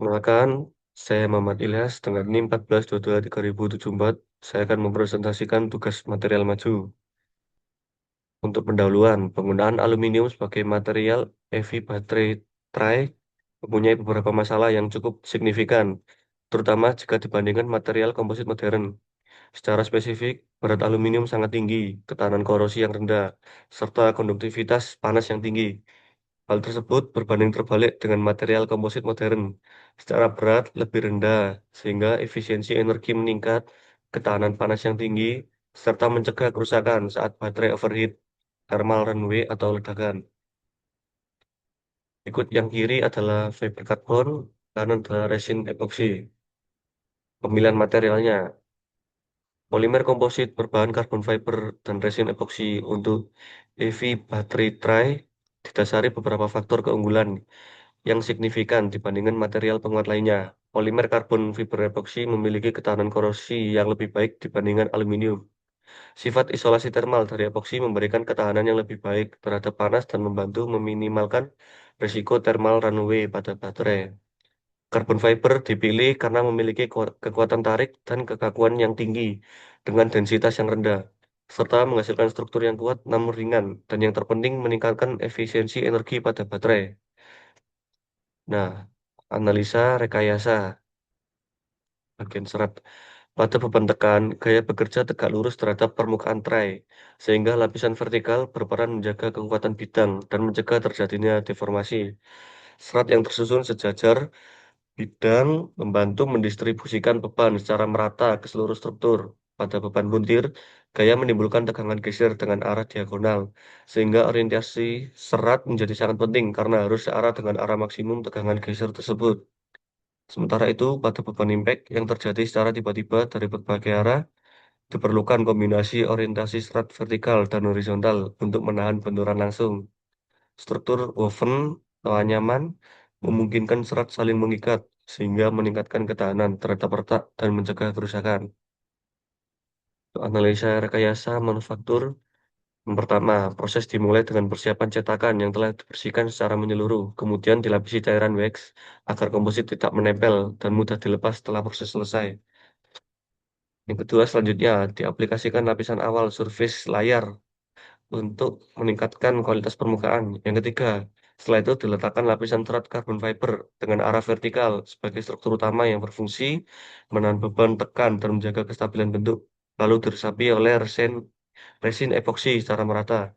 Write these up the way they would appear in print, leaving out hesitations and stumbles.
Perkenalkan, saya Muhammad Ilyas dengan NIM 14223074. Saya akan mempresentasikan tugas material maju. Untuk pendahuluan, penggunaan aluminium sebagai material EV baterai tray mempunyai beberapa masalah yang cukup signifikan, terutama jika dibandingkan material komposit modern. Secara spesifik, berat aluminium sangat tinggi, ketahanan korosi yang rendah, serta konduktivitas panas yang tinggi. Hal tersebut berbanding terbalik dengan material komposit modern. Secara berat lebih rendah, sehingga efisiensi energi meningkat, ketahanan panas yang tinggi, serta mencegah kerusakan saat baterai overheat, thermal runaway, atau ledakan. Berikut yang kiri adalah fiber karbon, kanan adalah resin epoxy. Pemilihan materialnya, polimer komposit berbahan karbon fiber dan resin epoxy untuk EV baterai tray didasari beberapa faktor keunggulan yang signifikan dibandingkan material penguat lainnya. Polimer karbon fiber epoxy memiliki ketahanan korosi yang lebih baik dibandingkan aluminium. Sifat isolasi termal dari epoxy memberikan ketahanan yang lebih baik terhadap panas dan membantu meminimalkan risiko thermal runaway pada baterai. Carbon fiber dipilih karena memiliki kekuatan tarik dan kekakuan yang tinggi dengan densitas yang rendah, serta menghasilkan struktur yang kuat namun ringan, dan yang terpenting meningkatkan efisiensi energi pada baterai. Nah, analisa rekayasa bagian serat. Pada beban tekan, gaya bekerja tegak lurus terhadap permukaan tray, sehingga lapisan vertikal berperan menjaga kekuatan bidang dan mencegah terjadinya deformasi. Serat yang tersusun sejajar bidang membantu mendistribusikan beban secara merata ke seluruh struktur. Pada beban buntir, gaya menimbulkan tegangan geser dengan arah diagonal, sehingga orientasi serat menjadi sangat penting karena harus searah dengan arah maksimum tegangan geser tersebut. Sementara itu, pada beban impact yang terjadi secara tiba-tiba dari berbagai arah, diperlukan kombinasi orientasi serat vertikal dan horizontal untuk menahan benturan langsung. Struktur woven atau anyaman memungkinkan serat saling mengikat, sehingga meningkatkan ketahanan terhadap retak dan mencegah kerusakan. Untuk analisa rekayasa manufaktur, yang pertama, proses dimulai dengan persiapan cetakan yang telah dibersihkan secara menyeluruh, kemudian dilapisi cairan wax agar komposit tidak menempel dan mudah dilepas setelah proses selesai. Yang kedua, selanjutnya diaplikasikan lapisan awal surface layar untuk meningkatkan kualitas permukaan. Yang ketiga, setelah itu diletakkan lapisan serat carbon fiber dengan arah vertikal sebagai struktur utama yang berfungsi menahan beban tekan dan menjaga kestabilan bentuk. Lalu diresapi oleh resin epoksi secara merata.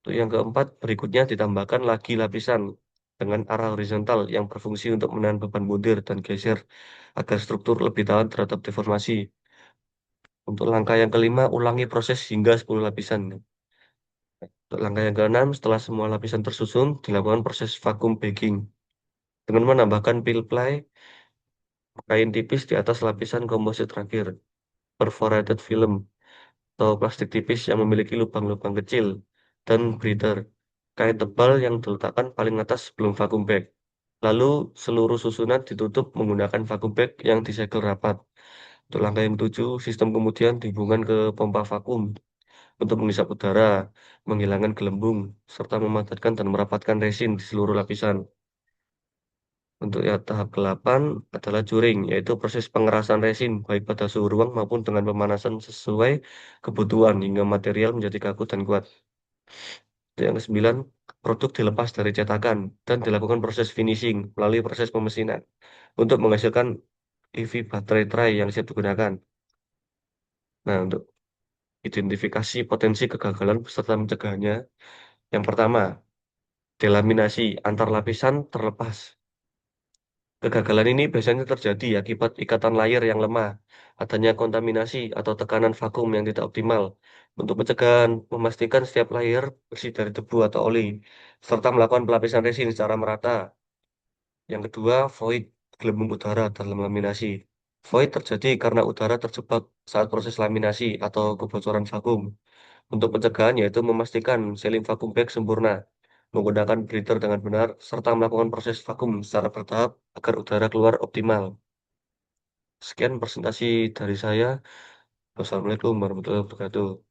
Untuk yang keempat, berikutnya ditambahkan lagi lapisan dengan arah horizontal yang berfungsi untuk menahan beban butir dan geser agar struktur lebih tahan terhadap deformasi. Untuk langkah yang kelima, ulangi proses hingga 10 lapisan. Untuk langkah yang keenam, setelah semua lapisan tersusun, dilakukan proses vacuum bagging dengan menambahkan peel ply, kain tipis di atas lapisan komposit terakhir, perforated film, atau plastik tipis yang memiliki lubang-lubang kecil, dan breather, kain tebal yang diletakkan paling atas sebelum vacuum bag. Lalu, seluruh susunan ditutup menggunakan vacuum bag yang disegel rapat. Untuk langkah yang ketujuh, sistem kemudian dihubungkan ke pompa vakum untuk menghisap udara, menghilangkan gelembung, serta memadatkan dan merapatkan resin di seluruh lapisan. Untuk yang tahap ke-8 adalah curing, yaitu proses pengerasan resin baik pada suhu ruang maupun dengan pemanasan sesuai kebutuhan hingga material menjadi kaku dan kuat. Untuk yang ke-9, produk dilepas dari cetakan dan dilakukan proses finishing melalui proses pemesinan untuk menghasilkan EV baterai tray yang siap digunakan. Nah, untuk identifikasi potensi kegagalan beserta mencegahnya, yang pertama, delaminasi antar lapisan terlepas. Kegagalan ini biasanya terjadi akibat ikatan layer yang lemah, adanya kontaminasi atau tekanan vakum yang tidak optimal. Untuk mencegah, memastikan setiap layer bersih dari debu atau oli, serta melakukan pelapisan resin secara merata. Yang kedua, void, gelembung udara dalam laminasi. Void terjadi karena udara terjebak saat proses laminasi atau kebocoran vakum. Untuk pencegahan yaitu memastikan sealing vakum bag sempurna, menggunakan breather dengan benar, serta melakukan proses vakum secara bertahap agar udara keluar optimal. Sekian presentasi dari saya. Wassalamualaikum warahmatullahi wabarakatuh.